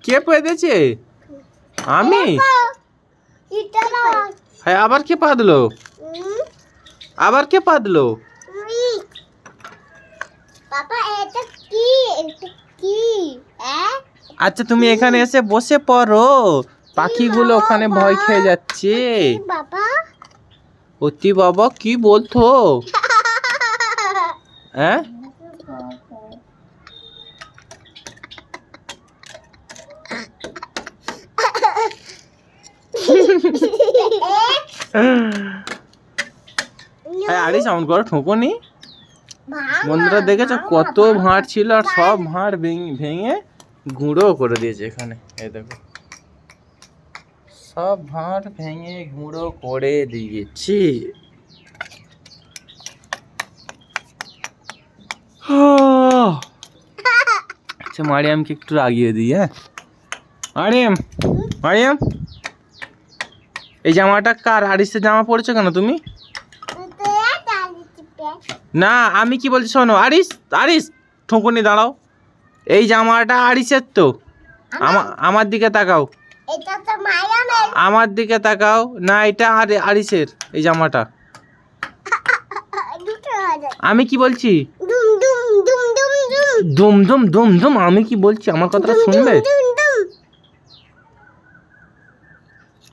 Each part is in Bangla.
কে পেয়েছে? আমি? হ্যাঁ, আবার কে পাদলো? আবার কে পাদলো? বাবা এটা কি? এটা কি? আচ্ছা তুমি এখানে এসে বসে পড়ো, পাখিগুলো ওখানে ভয় খেয়ে যাচ্ছে। বাবা অতি বাবা কি বলতো? হ্যাঁ আরে সাউন্ড করো, ঠোকনি। বন্ধুরা দেখেছো কত ভাঁড় ছিল, আর সব ভাঁড় ভেঙে গুঁড়ো করে দিয়েছে এখানে। এই দেখো সব ভাঁড় ভেঙে গুঁড়ো করে দিয়েছি। আচ্ছা মারিয়ামকে একটু রাগিয়ে দিই। হ্যাঁ মারিয়াম, মারিয়াম এই জামাটা কার? হারিসের জামা পরেছো কেন তুমি? না আমি কি বলছি শোনো, আরিস আরিস ঠোঁকুনি দাঁড়াও। এই জামাটা আরিসের তো। আমার দিকে তাকাও, এটা তো মায়ামের। আমার দিকে তাকাও। না এটা আরিসের এই জামাটা। আমি কি বলছি? দুম দুম দুম দুম দুম দুম দুম দুম দুম আমি কি বলছি আমার কথাটা শুনবে? দুম দুম।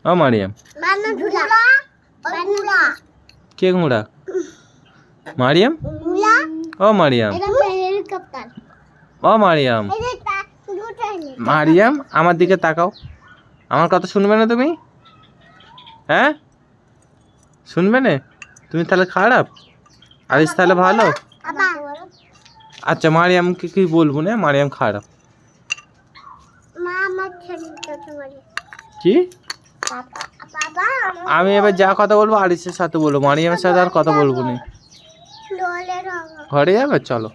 ও মারিয়াম বানা ধুলা বানুলা কে ঘোড়া? মারিয়াম ধুলা। ও মারিয়াম, এটা হেলিকপ্টার। ও মারিয়াম, এটা দুটো হেলিকপ্টার। মারিয়াম আমার দিকে তাকাও। আমার কথা শুনবে না তুমি? হ্যাঁ শুনবে না তুমি? তাহলে খারাপ, আরিস তাহলে ভালো। আচ্ছা মারিয়ামকে কি বলবো না, মারিয়াম খারাপ। মা আমার ছেলে মারি। কি? বাবা আমি এবার যা কথা বলবো আরিসের সাথে বলবো, মারিয়ামের সাথে আর কথা বলবো না। ঘরে যাবে চলো।